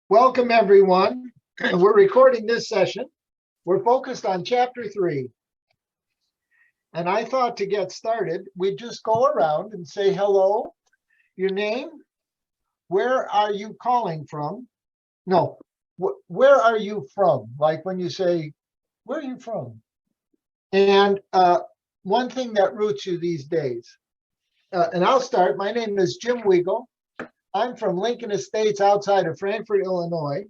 Welcome, everyone. We're recording this session. We're focused on chapter 3. And I thought to get started, we'd just go around and say hello, your name, where are you calling from? No, where are you from? Like when you say, where are you from? And one thing that roots you these days. And I'll start. My name is Jim Weigel. I'm from Lincoln Estates outside of Frankfort, Illinois.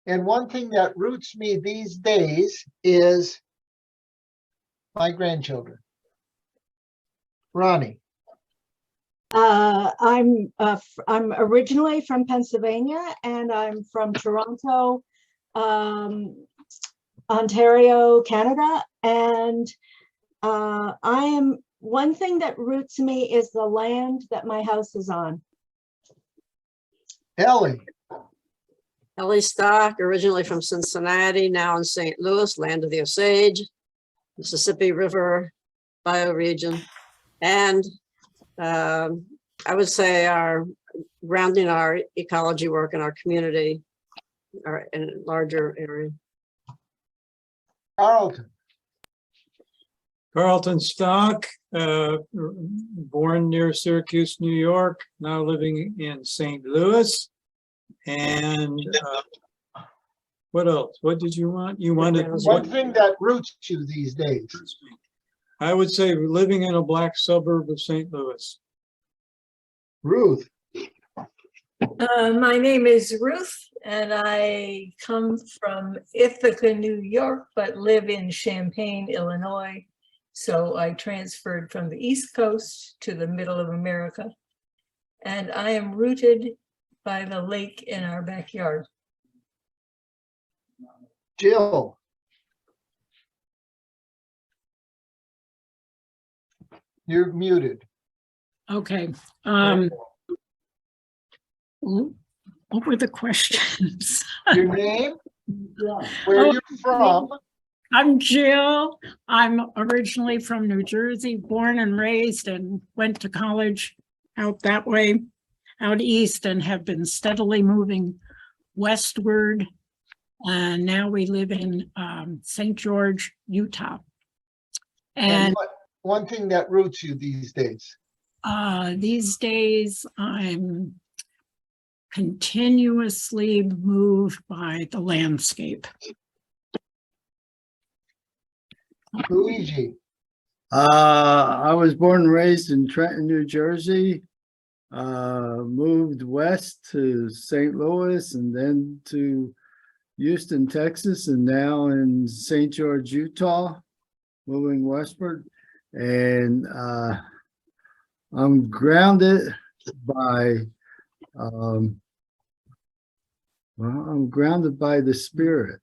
And one thing that roots me these days is my grandchildren. Ronnie. I'm originally from Pennsylvania, and I'm from Toronto, Ontario, Canada. And one thing that roots me is the land that my house is on. Ellie. Ellie Stock, originally from Cincinnati, now in St. Louis, land of the Osage, Mississippi River bioregion. And I would say grounding our ecology work in our community or in a larger area. Carlton Stock, born near Syracuse, New York, now living in St. Louis. And what else? What did you want? You wanted one thing that roots you these days. I would say living in a black suburb of St. Louis. Ruth. My name is Ruth, and I come from Ithaca, New York, but live in Champaign, Illinois. So I transferred from the East Coast to the middle of America. And I am rooted by the lake in our backyard. Jill. You're muted. Okay. What were the questions? Your name, where you're from. I'm Jill. I'm originally from New Jersey, born and raised, and went to college out that way, out east, and have been steadily moving westward. And now we live in St. George, Utah. And one thing that roots you these days? These days, I'm continuously moved by the landscape. Luigi. I was born and raised in Trenton, New Jersey. Moved west to St. Louis and then to Houston, Texas, and now in St. George, Utah, moving westward. And I'm grounded by I'm grounded by the spirit.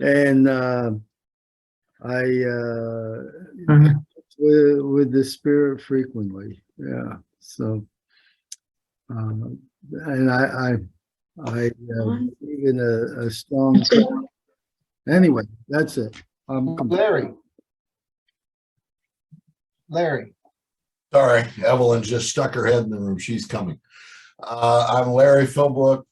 And I with the spirit frequently. Yeah. So and I believe in a strong. Anyway, that's it. Larry. Sorry, Evelyn just stuck her head in the room. She's coming. I'm Larry Philbrook.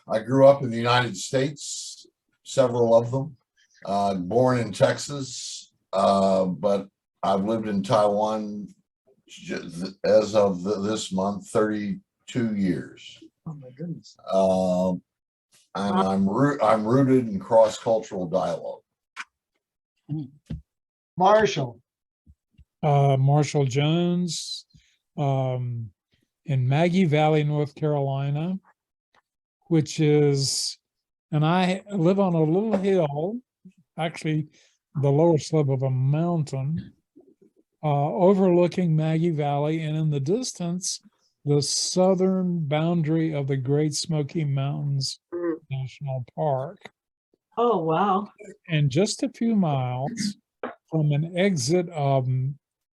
I grew up in the United States, several of them. Born in Texas, but I've lived in Taiwan as of this month, 32 years. Oh my goodness. And I'm rooted in cross-cultural dialogue. Marshall. Marshall Jones, in Maggie Valley, North Carolina, which is, and I live on a little hill, actually the lower slope of a mountain, overlooking Maggie Valley, and in the distance, the southern boundary of the Great Smoky Mountains National Park. Oh, wow. And just a few miles from an exit of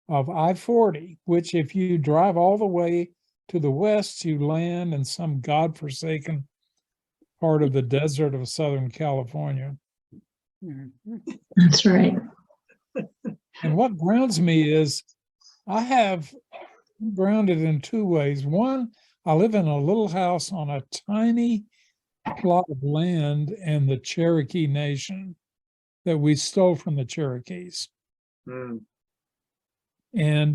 I-40, which if you drive all the way to the west, you land in some godforsaken part of the desert of Southern California. That's right. And what grounds me is I have grounded in two ways. One, I live in a little house on a tiny plot of land in the Cherokee Nation that we stole from the Cherokees. Mm. And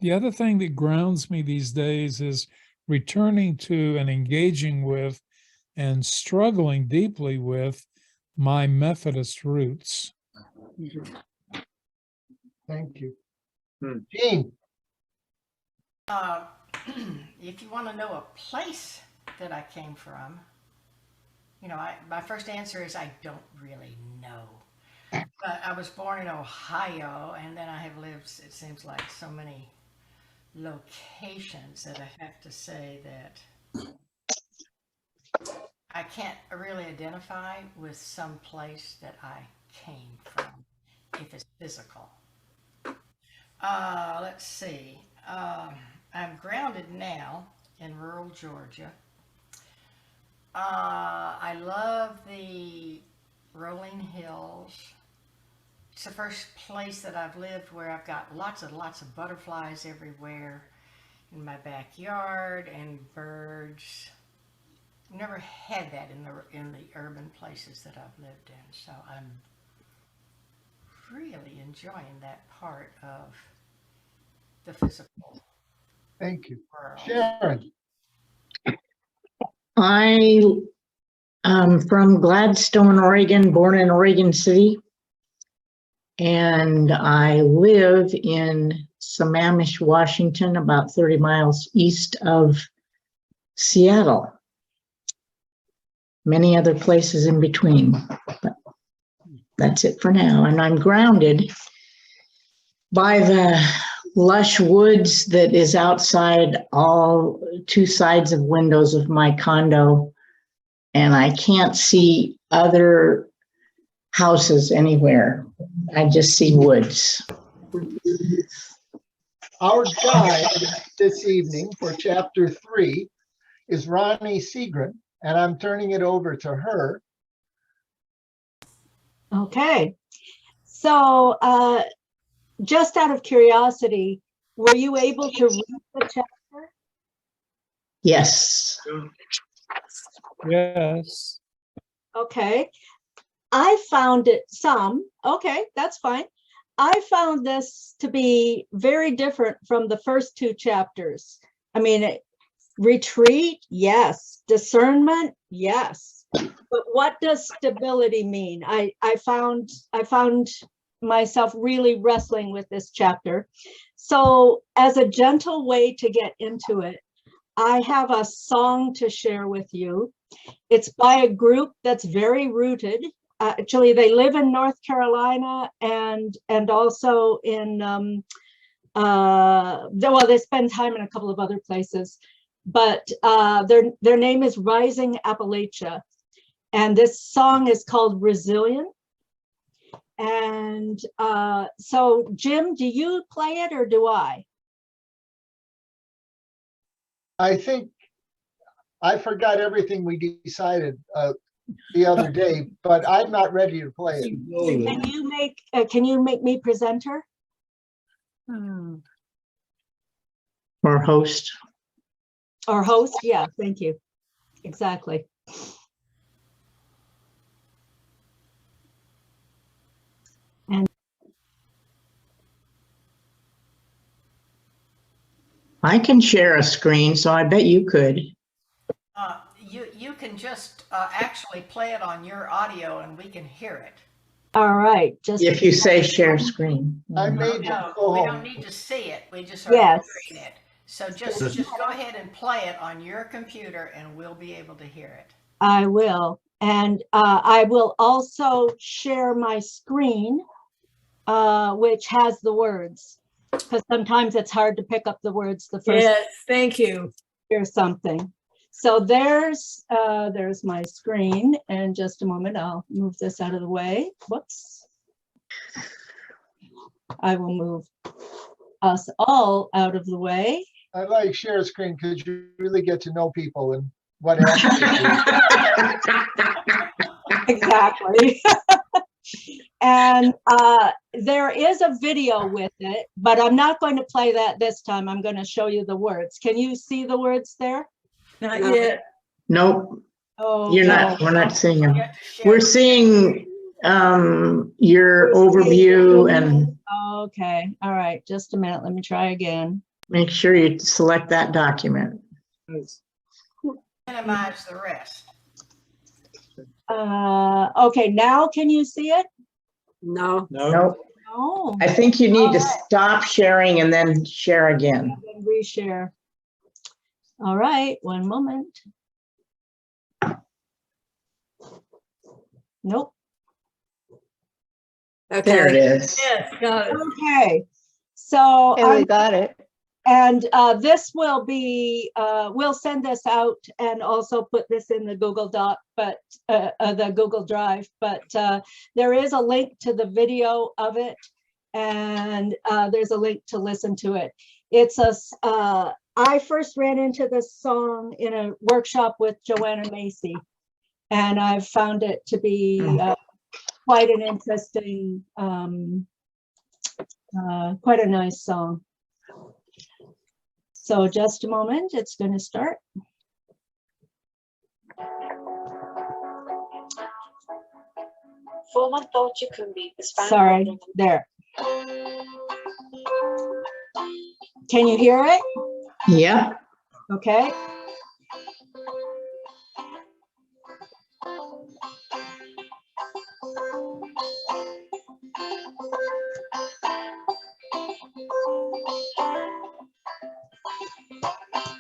the other thing that grounds me these days is returning to and engaging with and struggling deeply with my Methodist roots. Thank you. Hmm. Gene, If you want to know a place that I came from, my first answer is I don't really know. But I was born in Ohio, and then I have lived, it seems like, so many locations that I have to say that I can't really identify with some place that I came from, if it's physical. Let's see. I'm grounded now in rural Georgia. I love the rolling hills. It's the first place that I've lived where I've got lots of butterflies everywhere in my backyard and birds. Never had that in the urban places that I've lived in, so I'm really enjoying that part of the physical thank you. world. Sharon, I am from Gladstone, Oregon, born in Oregon City. And I live in Sammamish, Washington, about 30 miles east of Seattle. Many other places in between, but that's it for now. And I'm grounded by the lush woods that is outside all two sides of windows of my condo. And I can't see other houses anywhere. I just see woods. our guide this evening for chapter 3 is Ronnie Seagren, and I'm turning it over to her. Okay. So just out of curiosity, were you able to read the chapter? Yes. Yes. Okay. I found it okay, that's fine. I found this to be very different from the first two chapters. I mean, retreat, yes. Discernment, yes. But what does stability mean? I found myself really wrestling with this chapter. So as a gentle way to get into it, I have a song to share with you. It's by a group that's very rooted. Actually, they live in North Carolina and also in, well, they spend time in a couple of other places, but their name is Rising Appalachia. And this song is called Resilient. And so Jim, do you play it or do I? I think I forgot everything we decided the other day, but I'm not ready to play it. Can you make me presenter? Or host. Or host? Yeah, thank you. Exactly. I can share a screen, so I bet you could. You can just actually play it on your audio and we can hear it. All right. Just If you say share screen. I made you No, go we home. don't need to see it. We just are Yes. hearing it. So just go ahead and play it on your computer and we'll be able to hear it. I will. And I will also share my screen, which has the words, because sometimes it's hard to pick up the words the first Yes, thank you. hear something. So there's my screen. And just a moment, I'll move this out of the way. Whoops. I will move us all out of the way. I like share screen because you really get to know people and what happens. Exactly. And there is a video with it, but I'm not going to play that this time. I'm going to show you the words. Can you see the words there? Not No. yet. Nope, Oh, you're no. not, we're not seeing them. You have to share We're it. seeing your overview and Okay, all right, just a minute. Let me try again. make sure you select that document. Minimize the rest. Okay, now can you see it? No, No, Nope, Oh. I think you need to Alright. stop sharing and then share again. And reshare. All right, one moment. Nope. There it okay, is. Yes, got it. Okay, so I'm got it. and this will be, we'll send this out and also put this in the Google Doc, but the Google Drive, but there is a link to the video of it, and there's a link to listen to it. It's I first ran into this song in a workshop with Joanna Macy, and I've found it to be quite an interesting, quite a nice song. So just a moment, it's going to start. Sorry, there. Can you hear it? Yep. Okay.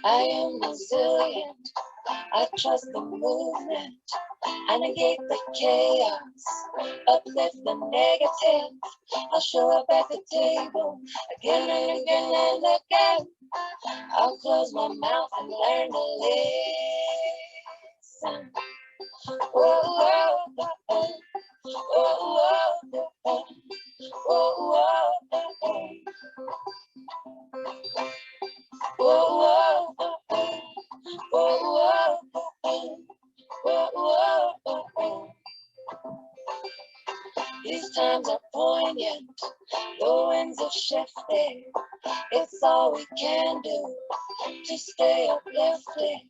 I am resilient. I trust the movement. I negate the chaos, uplift the negative. I'll show up at the table again and again and again. I'll close my mouth and learn to listen. Whoa, whoa, whoa, whoa, whoa, whoa, whoa, whoa. Whoa, whoa, whoa, whoa, whoa, whoa. These times are poignant, the winds have shifted. It's all we can do to stay uplifted.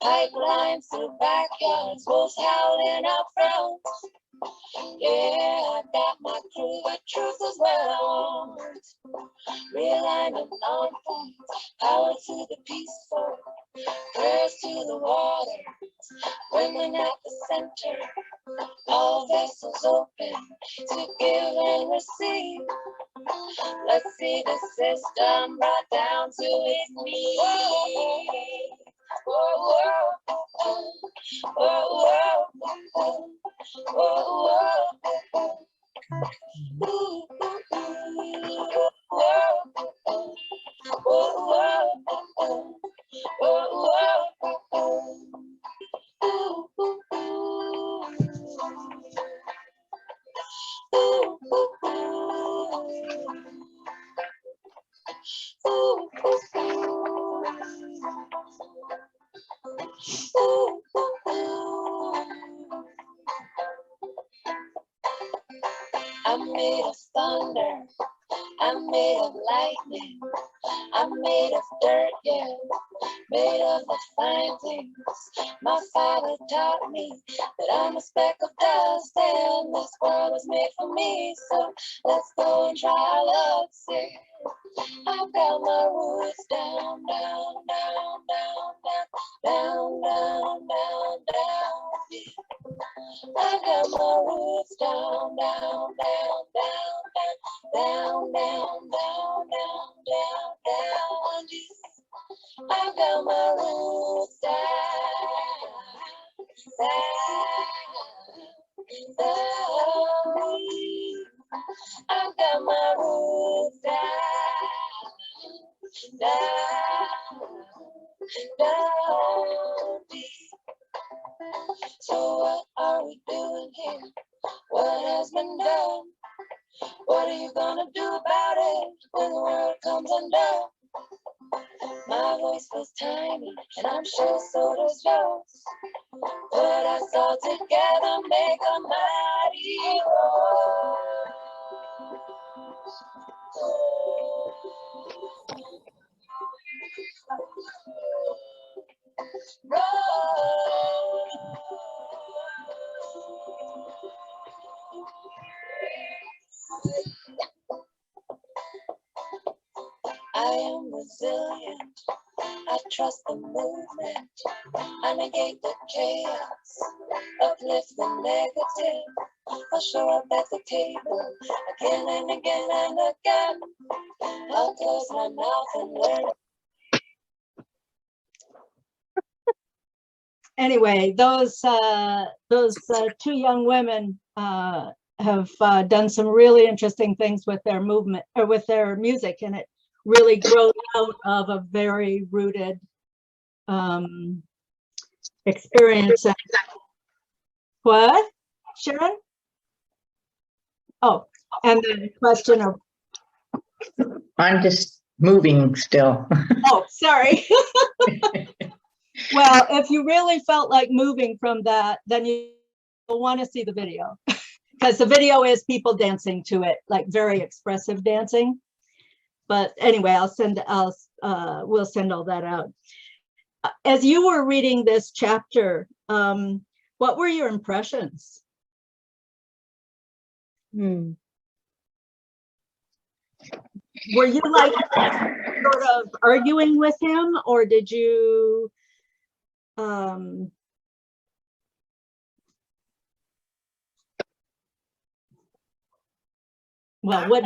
Pipelines through backyards, wolves howling out front. Yeah, I got my crew, but truth is what I want. Realignment on point, power to the peaceful, prayers to the water, women at the center, all vessels open to give and receive. Let's see the system brought down to its knees. Whoa, whoa, whoa, whoa, whoa, whoa, whoa. Ooh, I'm made of thunder, I'm made of lightning, I'm made of dirt, yeah, made of the fine things. My father taught me that I'm a speck of dust and this world was made for me. So let's go and try our luck, see. I've got my roots down, down, down, down, down, down, down, down, down, deep. I got my roots down, down, down, down, down, down, down, down, down, down, down, deep. I got my roots down, down, down, deep. I got my roots down, down, down deep. So what are we doing here? What has been done? What are you gonna do about it when the world comes undone? My voice feels tiny, and I'm sure so does yours. Put us all together, make a mighty roar. I am resilient. I trust the movement. I negate the chaos, uplift the negative. I'll show up at the table again and again and again. I'll close my mouth and learn. Anyway, those two young women have done some really interesting things with their movement or with their music, and it really grows out of a very rooted experience. What, Sharon? Oh, and the question of, I'm just moving still. oh, sorry. Well, if you really felt like moving from that, then you'll want to see the video, because the video is people dancing to it, like very expressive dancing. But anyway, we'll send all that out. As you were reading this chapter, what were your impressions? Were you like sort of arguing with him, or did you well, what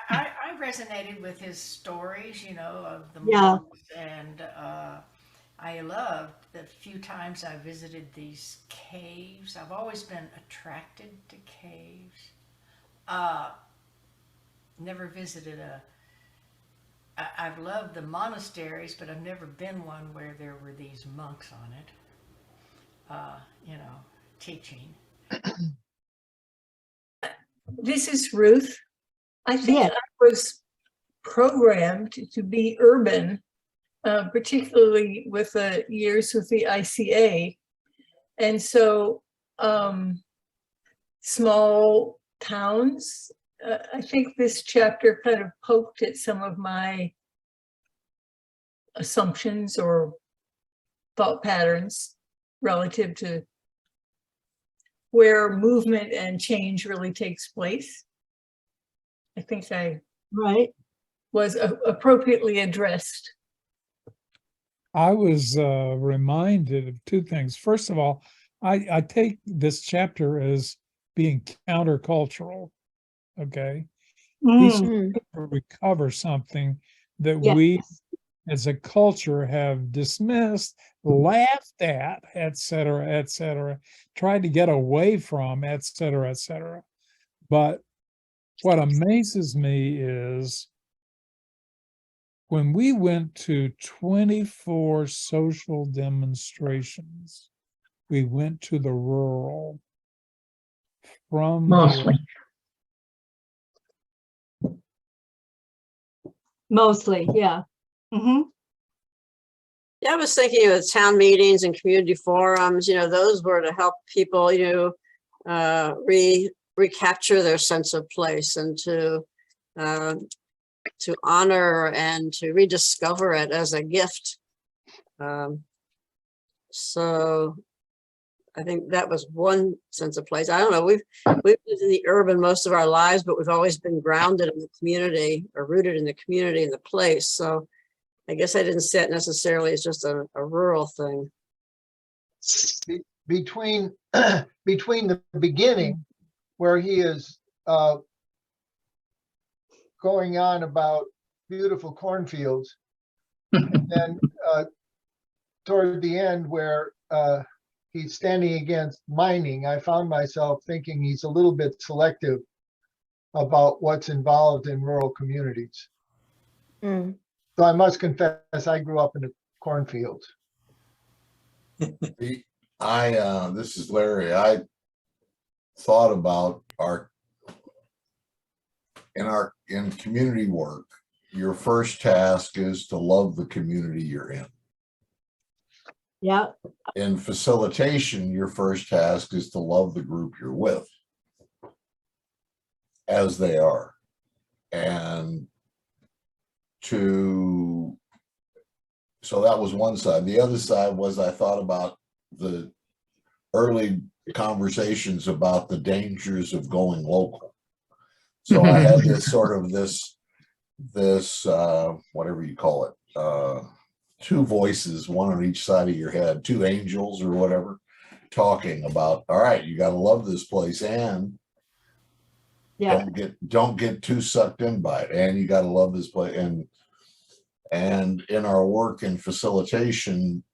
I resonated with his stories, you know, of the Yeah. monks, and I loved the few times I visited these caves. I've always been attracted to caves. Never visited I've loved the monasteries, but I've never been one where there were these monks on it, you know, teaching. This is Ruth. I think Yes. I was programmed to be urban, particularly with the years with the ICA. And so small towns, I think this chapter kind of poked at some of my assumptions or thought patterns relative to where movement and change really takes place. I think I right? was appropriately addressed. I was reminded of two things. First of all, I take this chapter as being countercultural. Okay. He's Mm, trying to recover something that yes. we as a culture have dismissed, laughed at, et cetera, tried to get away from, et cetera. But what amazes me is when we went to 24 social demonstrations, we went to the rural from the Mostly. Mostly, yeah. Mm-hmm. Yeah, I was thinking of town meetings and community forums, you know, those were to help people, you know, recapture their sense of place and to honor and to rediscover it as a gift. So I think that was one sense of place. I don't know, we've lived in the urban most of our lives, but we've always been grounded in the community or rooted in the community and the place. So I guess I didn't see it necessarily as just a rural thing. Between the beginning where he is going on about beautiful cornfields, and then toward the end where he's standing against mining, I found myself thinking he's a little bit selective about what's involved in rural communities. So I must confess, I grew up in the cornfields. This is Larry. I thought about in community work, your first task is to love the community you're in. Yeah. In facilitation, your first task is to love the group you're with as they are. And so that was one side. The other side was I thought about the early conversations about the dangers of going local. So I had this this, whatever you call it, two voices, one on each side of your head, two angels or whatever, talking about, all right, you got to love this place, and Yeah, don't get too sucked in by it, and you got to love this place. And in our work in facilitation,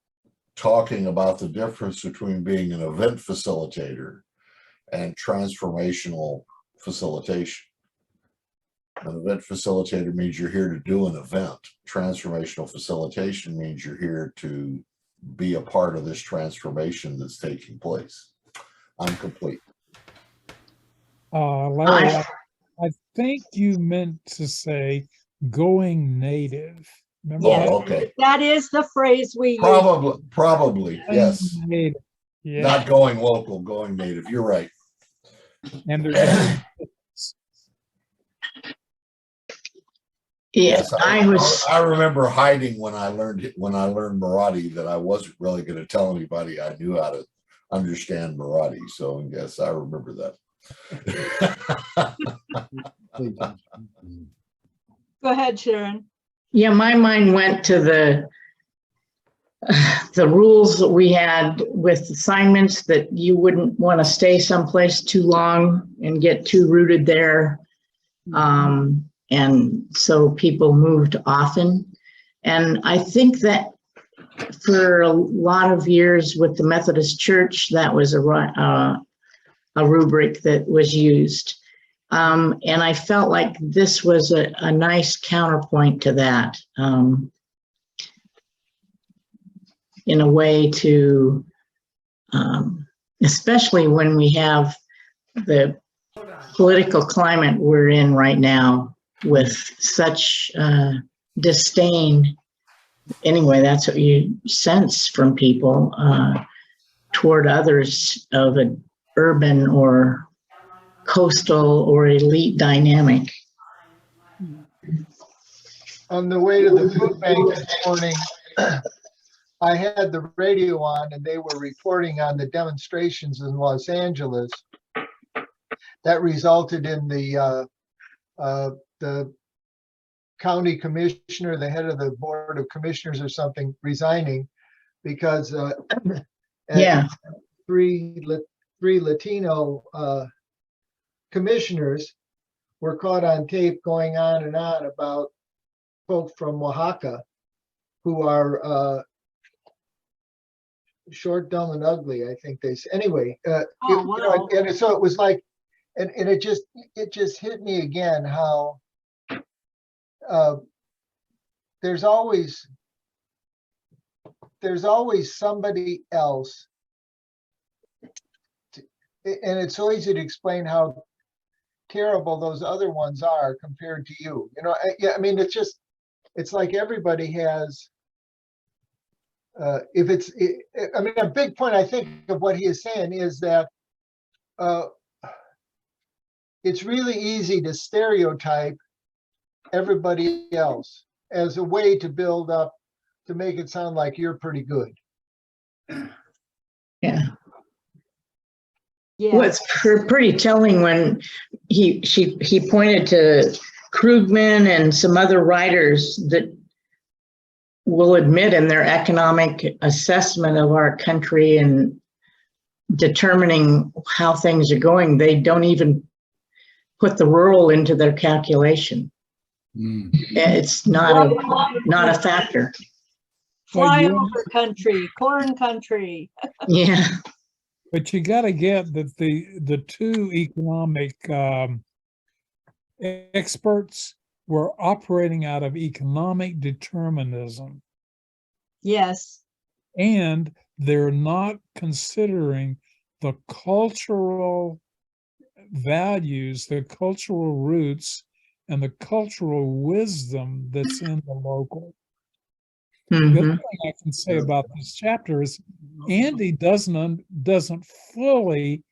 talking about the difference between being an event facilitator and transformational facilitation. An event facilitator means you're here to do an event. Transformational facilitation means you're here to be a part of this transformation that's taking place. I'm complete. Larry, I think you meant to say going native. Remember yes, Oh, okay. that is the phrase we use. Probably, that? yes. Native. Yeah, Not going local, going native. You're right. and there's a Yes, I remember hiding when I learned Marathi, that I wasn't really going to tell anybody I knew how to understand Marathi. So yes, I remember that. Go ahead, Sharon. yeah, my mind went to the rules that we had with assignments, that you wouldn't want to stay someplace too long and get too rooted there. And so people moved often. And I think that for a lot of years with the Methodist Church, that was a rubric that was used. And I felt like this was a nice counterpoint to that, in a way to, especially when we have the political climate we're in right now with such disdain. Anyway, that's what you sense from people toward others of an urban or coastal or elite dynamic. On the way to the food bank this morning, I had the radio on and they were reporting on the demonstrations in Los Angeles that resulted in the county commissioner, the head of the board of commissioners or something, resigning because Yeah. three Latino commissioners were caught on tape going on and on about folk from Oaxaca who are short, dumb, and ugly, I think they say. Anyway, wow. and so it was like, and it just hit me again how there's always somebody else, and it's so easy to explain how terrible those other ones are compared to you. You know, yeah, I mean, it's like everybody has. I mean, a big point I think of what he is saying is that it's really easy to stereotype everybody else as a way to build up, to make it sound like you're pretty good. Yeah. Yeah. Well, it's pretty telling when he pointed to Krugman and some other writers that will admit in their economic assessment of our country and determining how things are going, they don't even put the rural into their calculation. It's not a factor. Flyover country, corn country. Yeah. But you got to get that the two economic experts were operating out of economic determinism. Yes. And they're not considering the cultural values, the cultural roots, and the cultural wisdom that's in the local. The other thing I can say about this chapter is Andy doesn't fully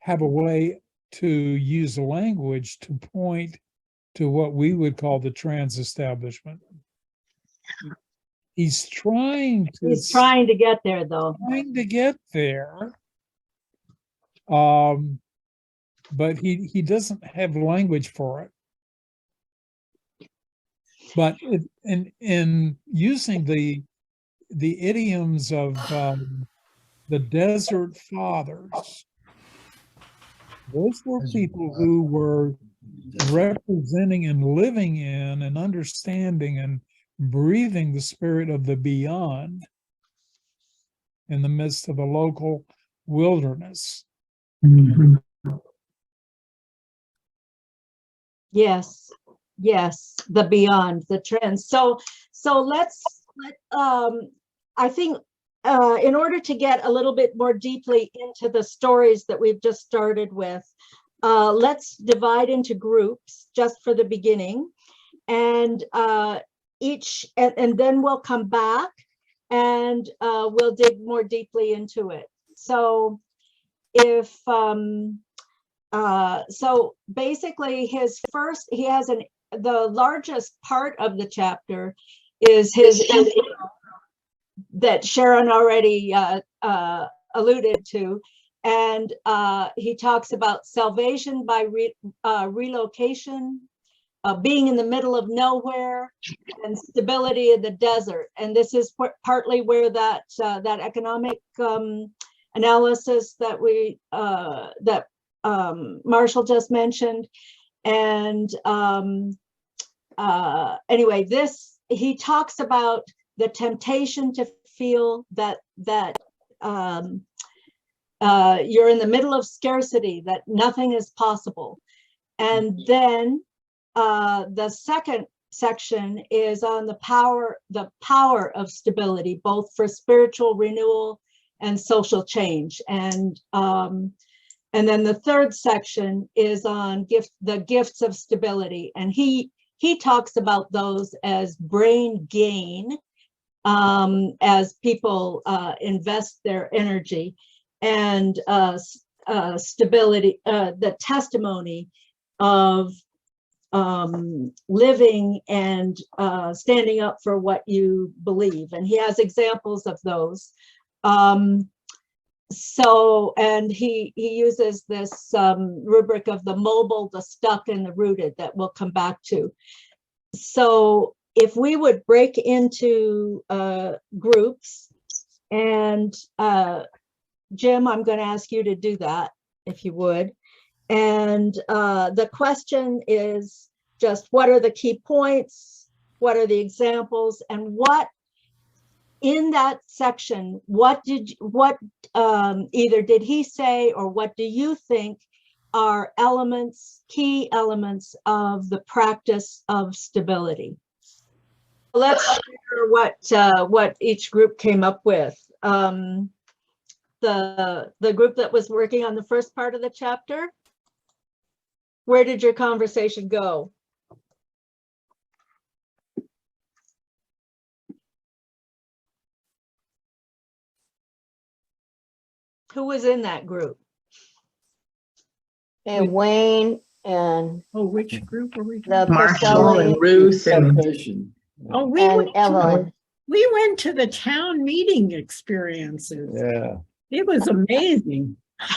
have a way to use language to point to what we would call the trans establishment. He's trying to get there, though. Trying to get there. But he doesn't have language for it. But in using the idioms of the Desert Fathers, those were people who were representing and living in and understanding and breathing the spirit of the beyond in the midst of a local wilderness. Mhm. Yes, yes, the beyond, the trends. So I think in order to get a little bit more deeply into the stories that we've just started with, let's divide into groups just for the beginning, and and then we'll come back and we'll dig more deeply into it. So if so basically he has the largest part of the chapter is his intro that Sharon already alluded to, and he talks about salvation by relocation, being in the middle of nowhere, and stability in the desert. And this is partly where that economic analysis that Marshall just mentioned. And anyway, he talks about the temptation to feel that you're in the middle of scarcity, that nothing is possible. And then the second section is on the power of stability, both for spiritual renewal and social change. And then the third section is on the gifts of stability. And he talks about those as brain gain, as people invest their energy, and stability, the testimony of living and standing up for what you believe. And he has examples of those. So, and he uses this rubric of the mobile, the stuck, and the rooted that we'll come back to. So if we would break into groups, and Jim, I'm going to ask you to do that, if you would. And the question is just, what are the key points? What are the examples? And what in that section, either did he say, or what do you think are key elements of the practice of stability? Let's share what each group came up with. The group that was working on the first part of the chapter, where did your conversation go? Who was in that group? And Wayne and Oh, which group were we? the Marshall and Priscilla Ruth and Temptation. Oh, and Evelyn. we went to the town meeting experiences. Yeah. It was amazing.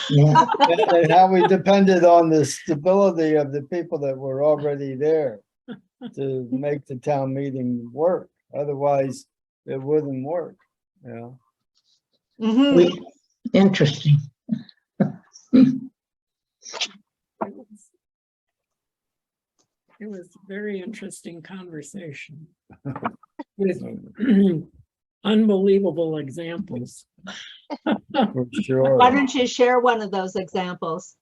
yeah. And how we depended on the stability of the people that were already there to make the town meeting work. Otherwise, it wouldn't work. Yeah. Mhm. Interesting. It was a very interesting conversation with unbelievable examples. For sure. Why don't you share one of those examples?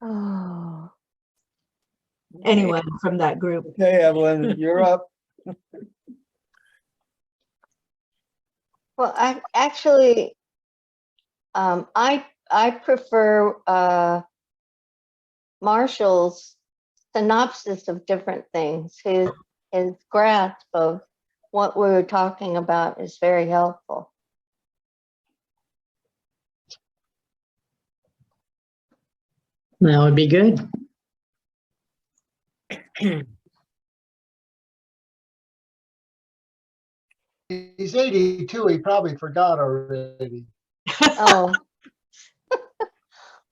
Oh, Anyone from that group? Okay, Evelyn, you're up. well, I actually, I prefer Marshall's synopsis of different things. His grasp of what we were talking about is very helpful. That would be good. He's 82, he probably forgot already. Oh.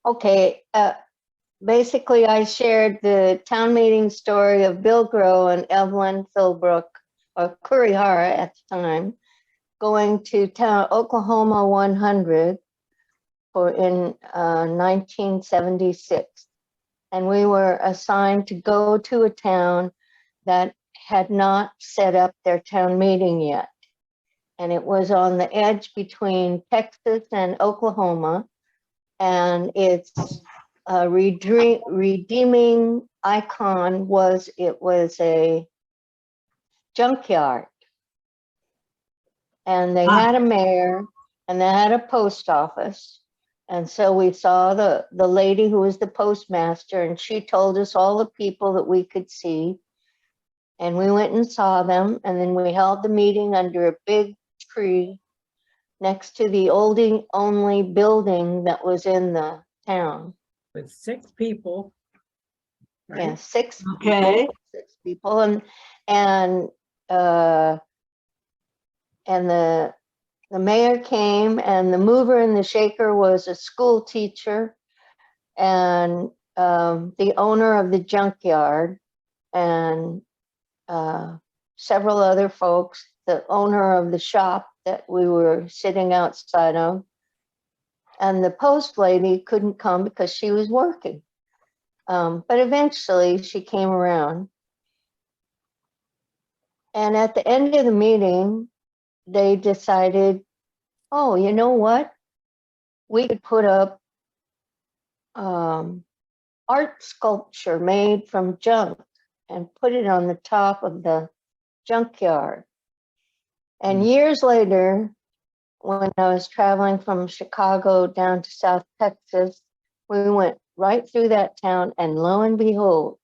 Okay, basically I shared the town meeting story of Bill Grow and Evelyn Philbrook, or Kurihara at the time, going to town Oklahoma 100 in 1976. And we were assigned to go to a town that had not set up their town meeting yet. And it was on the edge between Texas and Oklahoma. And its redeeming icon was, it was a junkyard. And they had a mayor and they had a post office. And so we saw the lady who was the postmaster, and she told us all the people that we could see. And we went and saw them, and then we held the meeting under a big tree next to the only building that was in the town. With 6 people. right? Yeah, 6 Okay. people, 6 people, and the mayor came, and the mover and the shaker was a school teacher and the owner of the junkyard and several other folks, the owner of the shop that we were sitting outside of. And the post lady couldn't come because she was working. But eventually she came around. And at the end of the meeting, they decided, oh, you know what? We could put up art sculpture made from junk and put it on the top of the junkyard. And years later, when I was traveling from Chicago down to South Texas, we went right through that town, and lo and behold,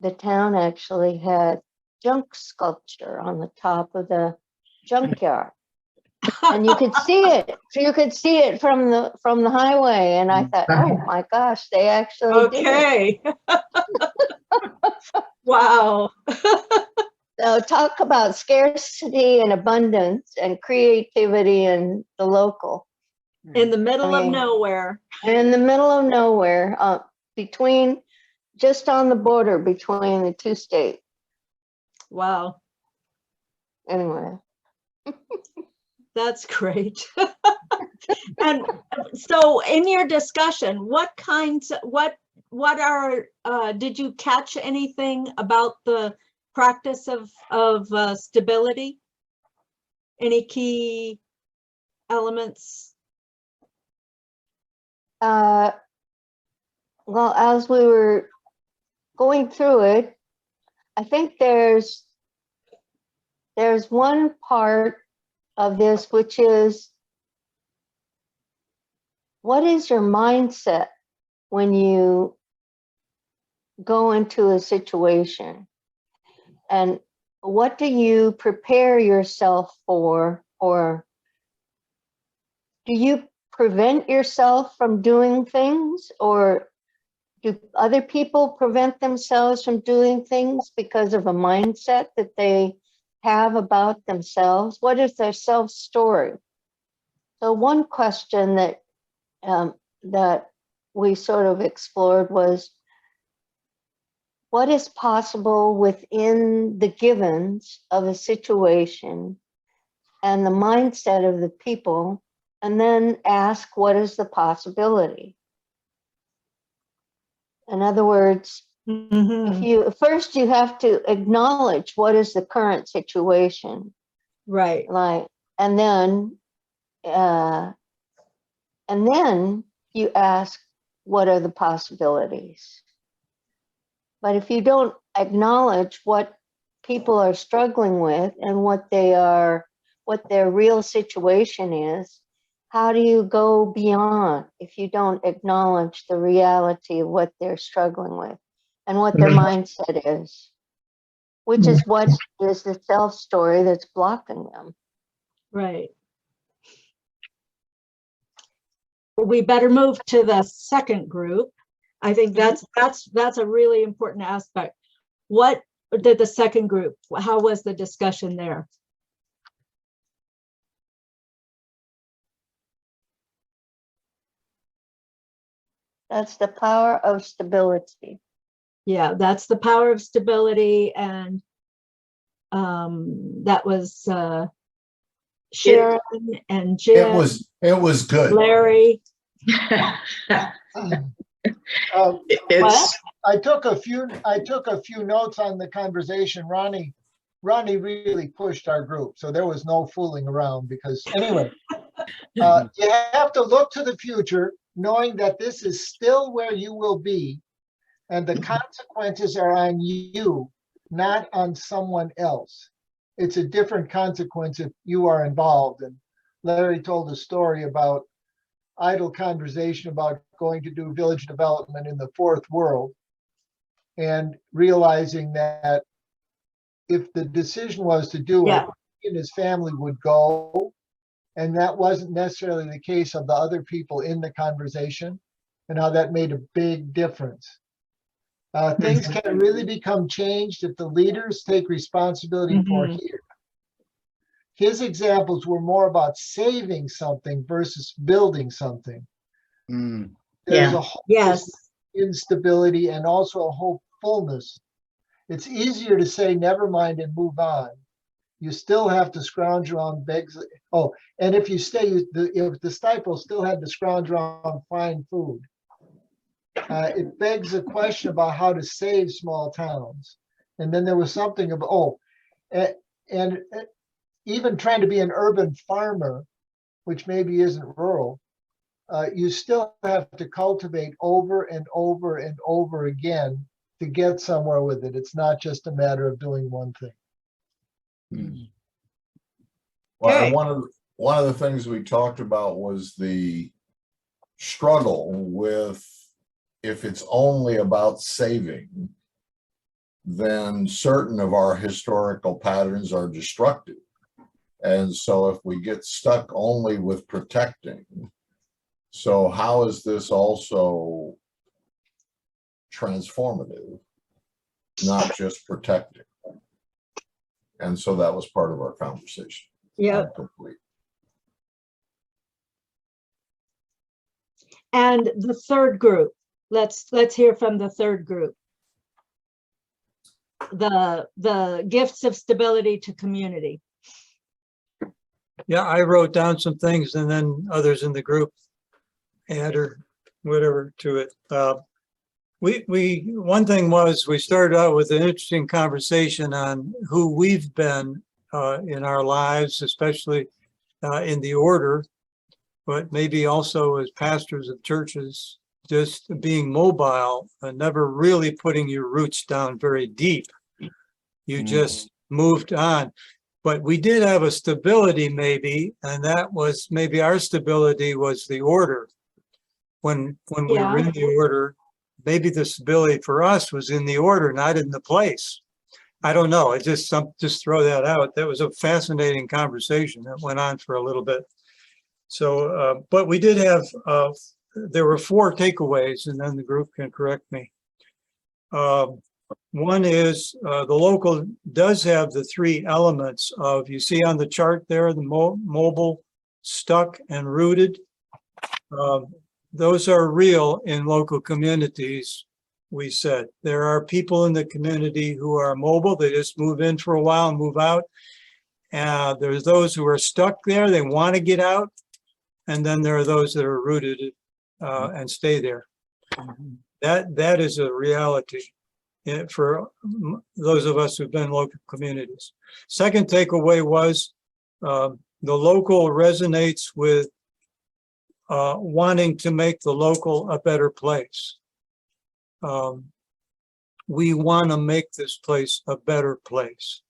the town actually had junk sculpture on the top of the junkyard. And you could see it. So you could see it from the highway. And I thought, oh my gosh, they actually did it. Okay. Wow. So talk about scarcity and abundance and creativity in the local. In the middle I of mean, nowhere. In the middle of nowhere, just on the border between the 2 states. Wow. Anyway. That's great. And so in your discussion, what did you catch anything about the practice of stability? Any key elements? Well, as we were going through it, I think there's one part of this, which is, what is your mindset when you go into a situation? And what do you prepare yourself for, or do you prevent yourself from doing things, or do other people prevent themselves from doing things because of a mindset that they have about themselves? What is their self-story? So one question that that we sort of explored was, what is possible within the givens of a situation and the mindset of the people, and then ask, what is the possibility? In other words, if you have to acknowledge what is the current situation, right? Like, and then you ask, what are the possibilities? But if you don't acknowledge what people are struggling with and what their real situation is, how do you go beyond if you don't acknowledge the reality of what they're struggling with and what their mindset is, which is what is the self-story that's blocking them. Right. Well, we better move to the second group. I think that's a really important aspect. What did the second group, how was the discussion there? That's the power of stability. Yeah, that's the power of stability. And that was Sharon and Jim, It was good. Larry. It's, I took a few notes on the conversation. Ronnie really pushed our group, so there was no fooling around because anyway, you have to look to the future knowing that this is still where you will be and the consequences are on you, not on someone else. It's a different consequence if you are involved. And Larry told a story about idle conversation about going to do village development in the fourth world and realizing that if the decision was to do it, he and his family would go. And that wasn't necessarily the case of the other people in the conversation, and how that made a big difference. Things can really become changed if the leaders take responsibility for here. His examples were more about saving something versus building something. There's a whole instability and also a hopefulness. It's easier to say never mind and move on. You still have to scrounge around begs. Oh, and if you stay, if the Stiples still had to scrounge around find food, it begs a question about how to save small towns. And then there was something about, and even trying to be an urban farmer, which maybe isn't rural, you still have to cultivate over and over and over again to get somewhere with it. It's not just a matter of doing one thing. Well, and one of the things we talked about was the struggle with, if it's only about saving, then certain of our historical patterns are destructive. And so if we get stuck only with protecting, so how is this also transformative, not just protecting? And so that was part of our conversation. Yeah. And the third group, let's hear from the third group. The gifts of stability to community. Yeah, I wrote down some things and then others in the group add or whatever to it. One thing was we started out with an interesting conversation on who we've been in our lives, especially in the order, but maybe also as pastors of churches, just being mobile and never really putting your roots down very deep. You just moved on. But we did have a stability maybe, and that was maybe our stability was the order. When we were in the order, maybe the stability for us was in the order, not in the place. I don't know. I just throw that out. That was a fascinating conversation that went on for a little bit. So, but we did have, there were 4 takeaways, and then the group can correct me. One is the local does have the 3 elements of, you see on the chart there, the mobile, stuck, and rooted. Those are real in local communities, we said. There are people in the community who are mobile. They just move in for a while and move out. There's those who are stuck there. They want to get out. And then there are those that are rooted and stay there. That is a reality for those of us who've been in local communities. Second takeaway was the local resonates with wanting to make the local a better place. We want to make this place a better place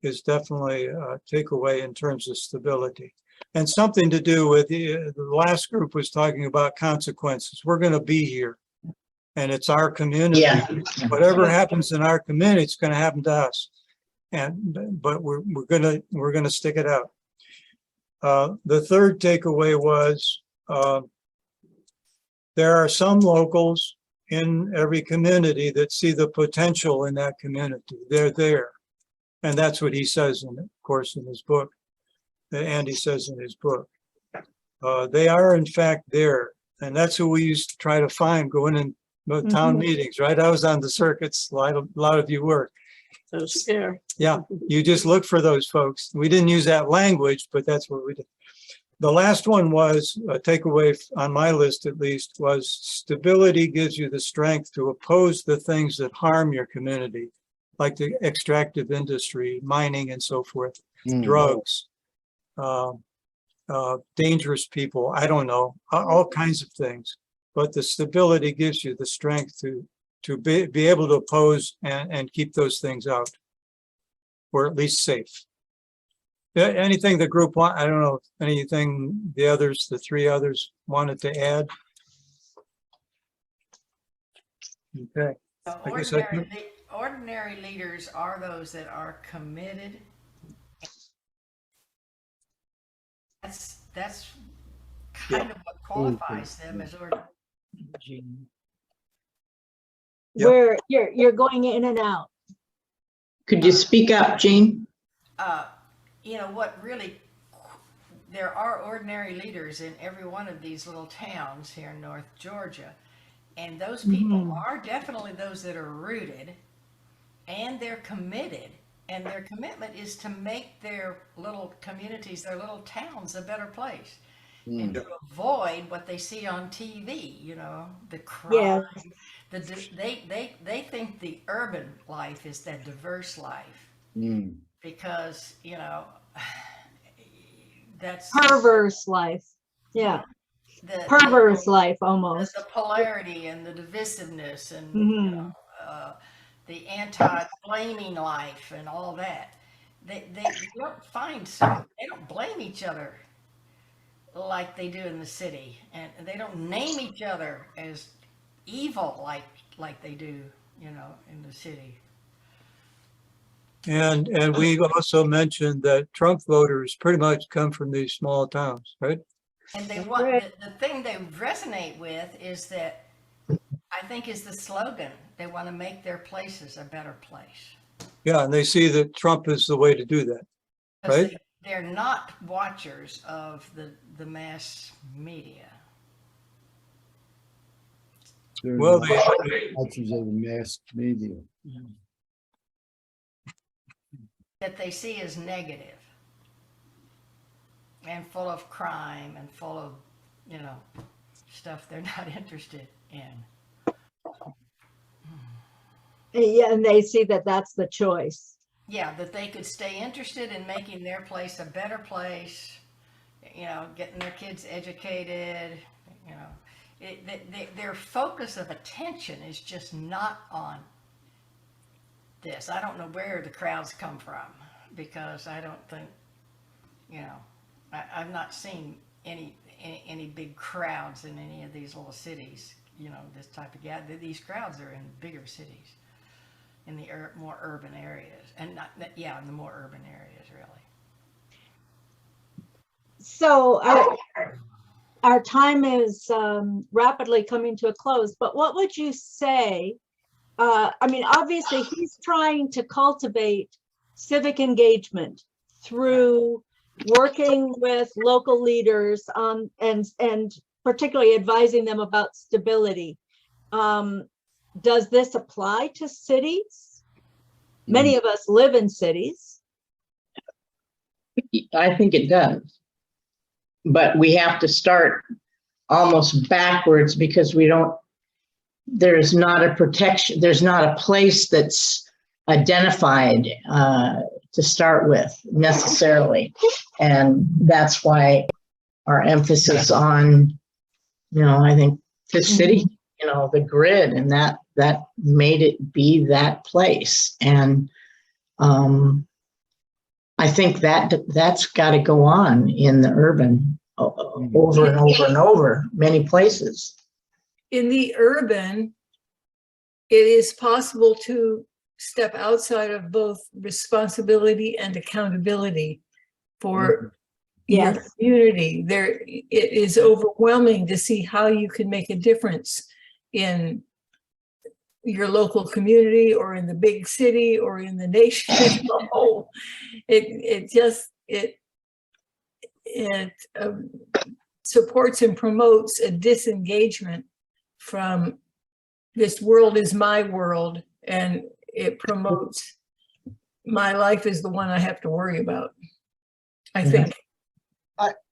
is definitely a takeaway in terms of stability. And something to do with the last group was talking about consequences. We're going to be here and it's our community. Yeah. Whatever happens in our community, it's going to happen to us. But we're going to stick it out. The third takeaway was there are some locals in every community that see the potential in that community. They're there. And that's what he says, of course, in his book, that Andy says in his book. They are, in fact, there. And that's who we used to try to find going in the town Mhm. meetings, right? I was on the circuits, a lot of you were. So scare. Yeah, you just look for those folks. We didn't use that language, but that's what we did. The last one was, a takeaway on my list at least, was stability gives you the strength to oppose the things that harm your community, like the extractive industry, mining and so forth, drugs, dangerous people, I don't know, all kinds of things. But the stability gives you the strength to be able to oppose and keep those things out, or at least safe. Anything the group want, I don't know, anything the three others wanted to add? Okay, So I guess I ordinary leaders are those that are committed. That's kind of what qualifies them as ordinary. Yep. Where you're going in and out. Could you speak up, Jean? You know what really, there are ordinary leaders in every one of these little towns here in North Georgia. And those people are definitely those that are rooted and they're committed. And their commitment is to make their little communities, their little towns a better place. And to avoid what they see on TV, you know, the crime. They think the urban life is that diverse life. Because, you know, that's Perverse life. Yeah. the Perverse life almost. the polarity and the divisiveness and you Mhm. know, the anti-blaming life and all that. They don't they don't blame each other like they do in the city, and they don't name each other as evil like they do, you know, in the city. And we also mentioned that Trump voters pretty much come from these small towns, right? And they want the thing they resonate with is that I think is the slogan. They want to make their places a better place. Yeah, and they see that Trump is the way to do that, 'Cause right? they're not watchers of the mass media. Well, Watchers of the mass media. That they see as negative and full of crime and full of, you know, stuff they're not interested in. Yeah, and they see that that's the choice. Yeah, that they could stay interested in making their place a better place, you know, getting their kids educated, you know. Their focus of attention is just not on this. I don't know where the crowds come from, because I don't think, you know, I've not seen any big crowds in any of these little cities, you know, this type of gathering. These crowds are in bigger cities, in the more urban areas, and not, yeah, in the more urban areas, really. So our time is rapidly coming to a close, but what would you say? I mean, obviously he's trying to cultivate civic engagement through working with local leaders on and particularly advising them about stability. Does this apply to cities? Many of us live in cities. I think it does. But we have to start almost backwards, because there's not a protection, there's not a place that's identified to start with necessarily. And that's why our emphasis on, you know, I think the city, you know, the grid, and that made it be that place. And I think that's got to go on in the urban over and over and over, many places. In the urban, it is possible to step outside of both responsibility and accountability for your community. It is overwhelming to see how you can make a difference in your local community or in the big city or in the nation as a whole. supports and promotes a disengagement from this world is my world, and it promotes my life is the one I have to worry about, I think.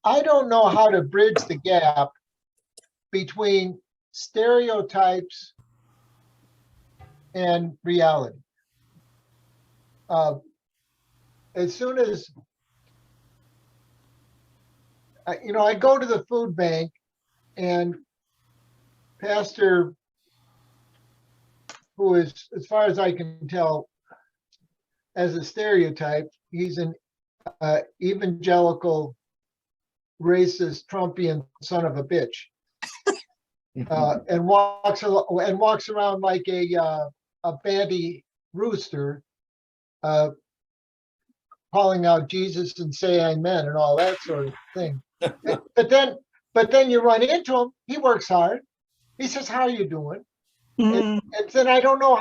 I don't know how to bridge the gap between stereotypes and reality. As soon as, I go to the food bank and Pastor, who is, as far as I can tell, as a stereotype, he's an evangelical, racist, Trumpian son of a bitch, and walks around like a bandy rooster, calling out Jesus and say amen and all that sort of thing. But then you run into him. He works hard. He says, "How are you doing?" And then I don't know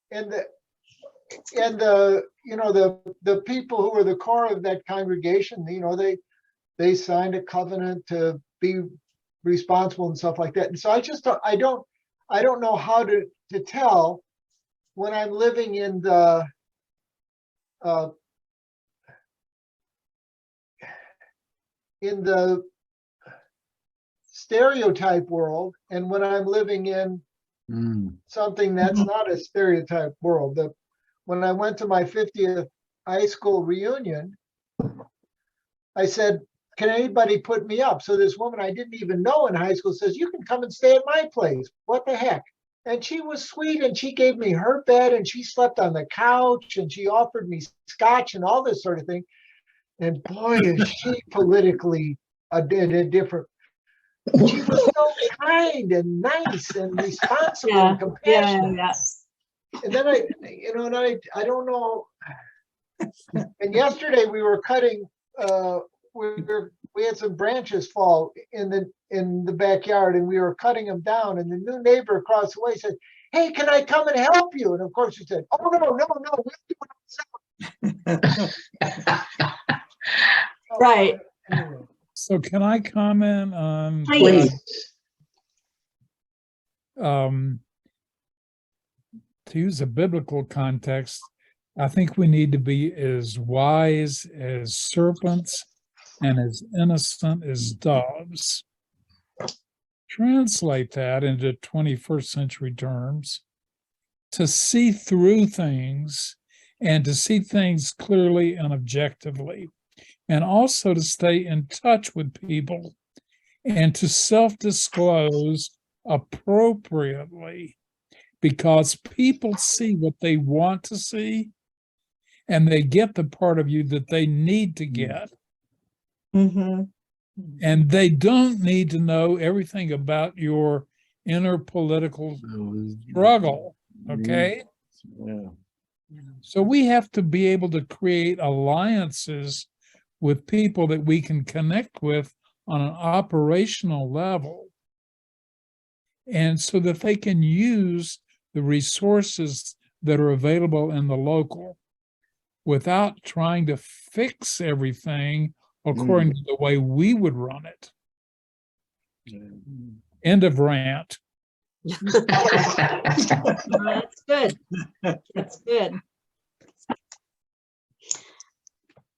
and the people who are the core of that congregation, they signed a covenant to be responsible and stuff like that. And so I don't know how to tell when I'm living in the stereotype world and when I'm living in something that's not a stereotype world. When I went to my 50th high school reunion, I said, "Can anybody put me up?" So this woman I didn't even know in high school says, "You can come and stay at my place." What the heck? And she was sweet, and she gave me her bed, and she slept on the couch, and she offered me scotch and all this sort of thing. And boy, is she politically a different. She was so kind and nice and responsible and compassionate. And then I don't know. And yesterday we were cutting. We had some branches fall in the backyard, and we were cutting them down. And the new neighbor across the way said, "Hey, can I come and help you?" And of course she said, "Oh no, we'll do it ourselves." Right. Anyway. So can I comment on? Please. To use a biblical context, I think we need to be as wise as serpents and as innocent as doves. Translate that into 21st century terms, to see through things and to see things clearly and objectively, and also to stay in touch with people and to self-disclose appropriately, because people see what they want to see and they get the part of you that they need to get. And they don't need to know everything about your inner political struggle, okay? Yeah. So we have to be able to create alliances with people that we can connect with on an operational level, and so that they can use the resources that are available in the local without trying to fix everything according to the way we would run it. End of rant. That's good. That's good.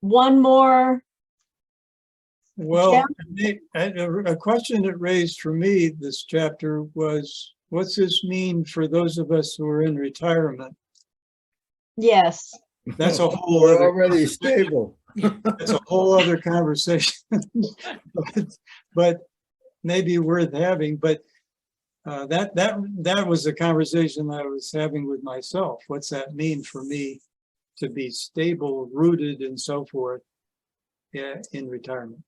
One more. Well, a question it raised for me, this chapter, was what's this mean for those of us who are in retirement? Yes. That's a whole We're other, already stable. that's a whole other conversation. but maybe worth having. But that was a conversation I was having with myself. What's that mean for me to be stable, rooted, and so forth in retirement?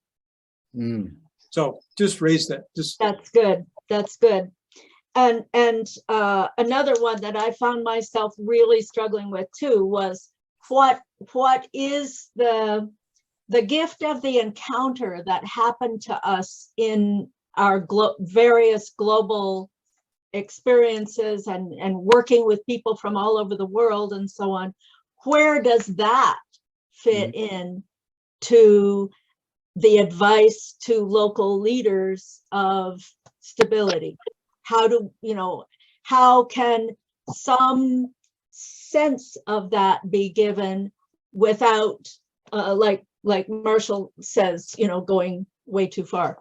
So just raise that. That's good. That's good. And another one that I found myself really struggling with too was what is the gift of the encounter that happened to us in our various global experiences and working with people from all over the world and so on. Where does that fit in to the advice to local leaders of stability? How do, how can some sense of that be given without, like Marshall says, going way too far,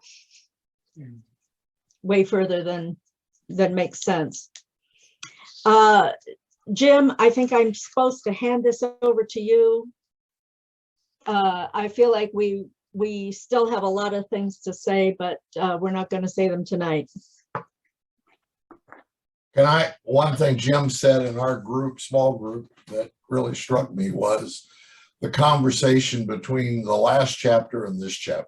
way further than makes sense. Jim, I think I'm supposed to hand this over to you. I feel like we still have a lot of things to say, but we're not going to say them tonight. One thing Jim said in our group, small group, that really struck me was the conversation between the last chapter and this chapter.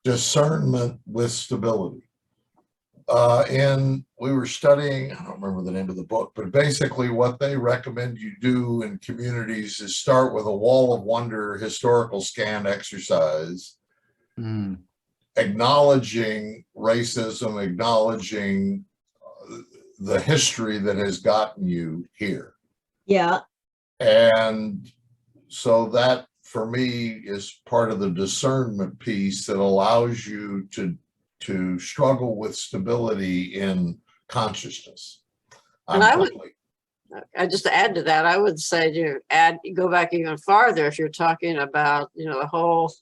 Discernment with stability. And we were studying, I don't remember the name of the book, but basically what they recommend you do in communities is start with a wall of wonder historical scan exercise, acknowledging racism, acknowledging the history that has gotten you here. Yeah. And so that for me is part of the discernment piece that allows you to struggle with stability in consciousness. And I just add to that, I would say go back even farther if you're talking about, the whole,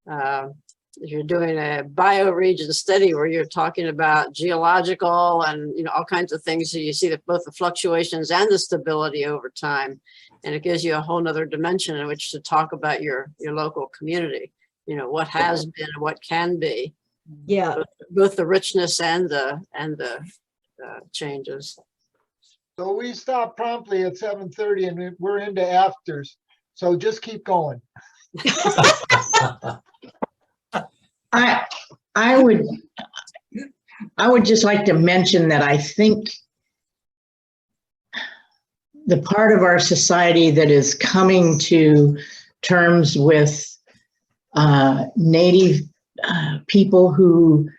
if you're doing a bioregion study where you're talking about geological and, all kinds of things. So you see that both the fluctuations and the stability over time. And it gives you a whole nother dimension in which to talk about your local community, what has been and what can be. Yeah. Both the richness and the changes. So we stop promptly at 7:30 and we're into afters. So just keep going. I would just like to mention that I think the part of our society that is coming to terms with Native people who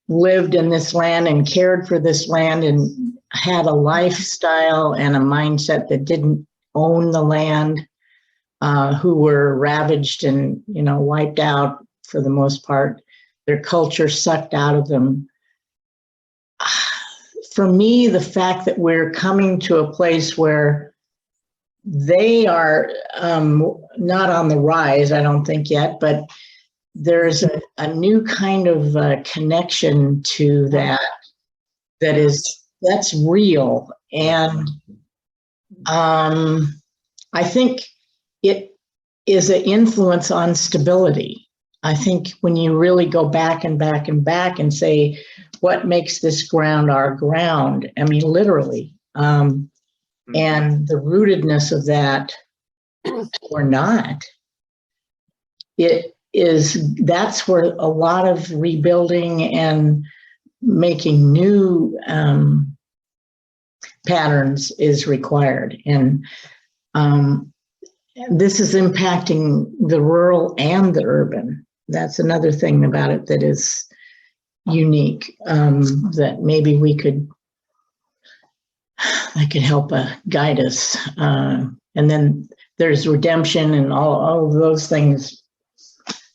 lived in this land and cared for this land and had a lifestyle and a mindset that didn't own the land, who were ravaged and, wiped out for the most part, their culture sucked out of them. For me, the fact that we're coming to a place where they are not on the rise, I don't think yet, but there's a new kind of connection to that's real. And I think it is an influence on stability. I think when you really go back and back and back and say, what makes this ground our ground? I mean, literally, and the rootedness of that or not, that's where a lot of rebuilding and making new patterns is required. And this is impacting the rural and the urban. That's another thing about it that is unique, that maybe that could help guide us. And then there's redemption and all of those things,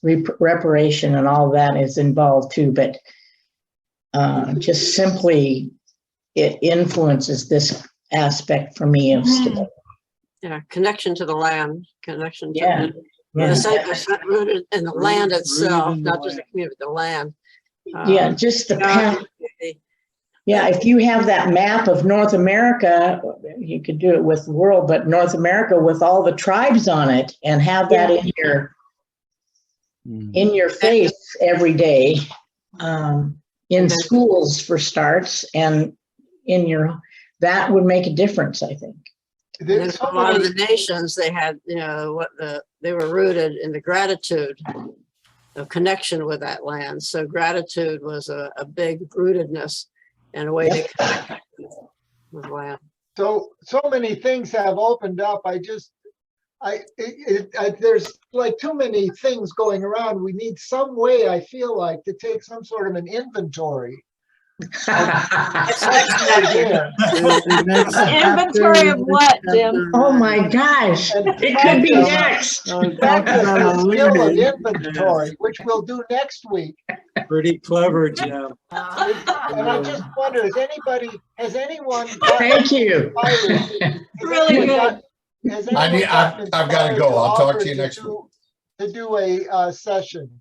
reparation and all that is involved too. But just simply, it influences this aspect for me of stability. Yeah, connection to the land, connection to Yeah. the rooted in the land itself, not just the community, the land. Just the path. Yeah, if you have that map of North America, you could do it with the world, but North America with all the tribes on it and have that in your face every day, in schools for starts, and that would make a difference, I think. And then for a lot of the nations, they had, they were rooted in the gratitude of connection with that land. So gratitude was a big rootedness and a way to connect with land. So many things have opened up. There's like too many things going around. We need some way, I feel like, to take some sort of an inventory Yeah. The next Inventory of chapter- what, Jim? Oh, my gosh. And It could be practice- next. Talk Practice about the a skill of lady. inventory, which we'll do next week. Pretty clever, Jim. And I just wonder, has anyone? gotten Thank you. inspired- has Really anyone good. got- has anyone gotten I've got to inspired go. I'll talk offer to you next week. To do a session.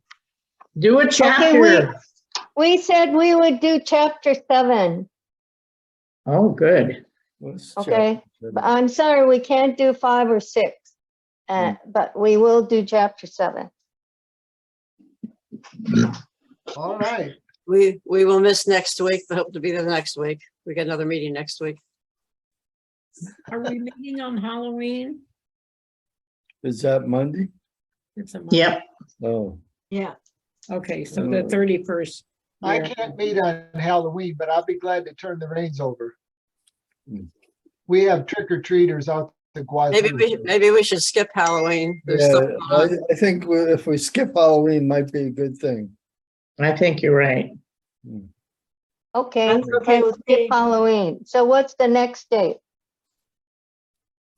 Do a chapter. We said we would do chapter 7, Oh, good. What's okay? chapter But I'm sorry, we can't do 5 or 6. But we will do chapter 7. All right. We will miss next week, but hope to be there next week. We got another meeting next week. Are we meeting on Halloween? Is that Monday? It's a Monday. Yep. Oh, Yeah. Okay, so the 31st. I Yeah. can't meet on Halloween, but I'll be glad to turn the reins over. Hmm. We have trick or treaters out to Guadalupe. Maybe we should skip Halloween. There's yeah, stuff going on. I think if we skip Halloween, might be a good thing. I think you're right. Okay, That's okay we'll with skip me. Halloween. So what's the next date?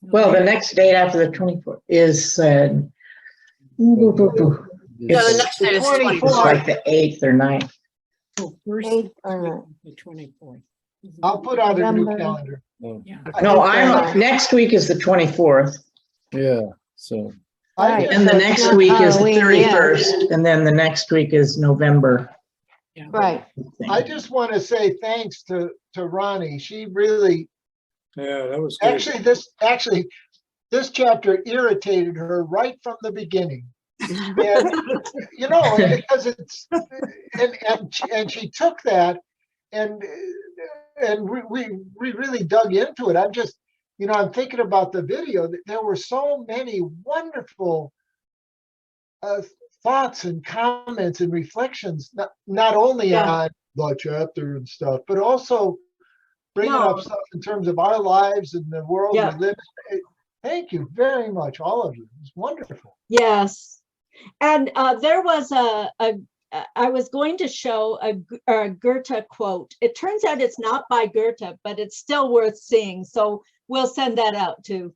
Well, the next date after the 24th is, Yeah, the it's next day is 24th. it's like the 8th or 9th. Oh, first 8th or 9th? the 24th. I'll put out a new November. calendar. Yeah. No, next week is the 24th, Yeah, so, Right. and the So it's next not week is the Halloween yet. 31st, and then the next week is November. Yeah. Right. I just want to say thanks to Ronnie. She really, Yeah, that was good. this chapter irritated her right from the beginning. And, you know, because it's, and she took that and we really dug into it. I'm just, you know, I'm thinking about the video. There were so many wonderful thoughts and comments and reflections, not only Yeah. on the chapter and stuff, but also bringing No. up stuff in terms of our lives and the world Yeah. we live in. Thank you very much, all of you. It's wonderful. Yes. And there was I was going to show a Goethe quote. It turns out it's not by Goethe, but it's still worth seeing. So we'll send that out too,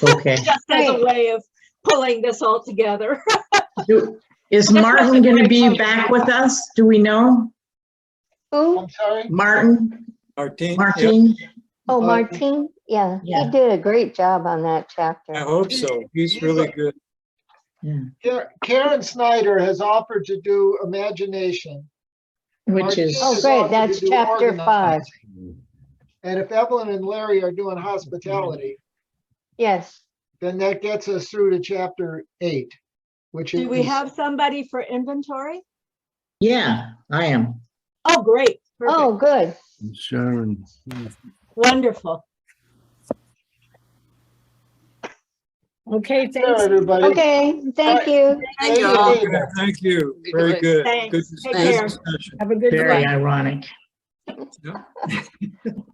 Okay. just as a way of pulling this all together. Is Martin going to be back with us? Do we know? Who? I'm sorry. Martin? Martine, yep, Martin? Oh, Uh, Martine? Yeah, Yeah. he did a great job on that I chapter. hope so. He's really good. Karen Snyder has offered to do imagination. Which is, Martine Oh, has great, offered to that's do chapter 5. organizing. And if Evelyn and Larry are doing hospitality, Yes. then that gets us through to chapter 8, which is. Do we have somebody for inventory? yeah, I am. Oh, great. Oh, Perfect. good. Sharon. Wonderful. Okay, There, thanks. everybody. Okay, thank you. Thank you Thank all. you. Thank you. Very good. Thanks. Good Take good care. discussion. Have a good Very one. ironic. Yep.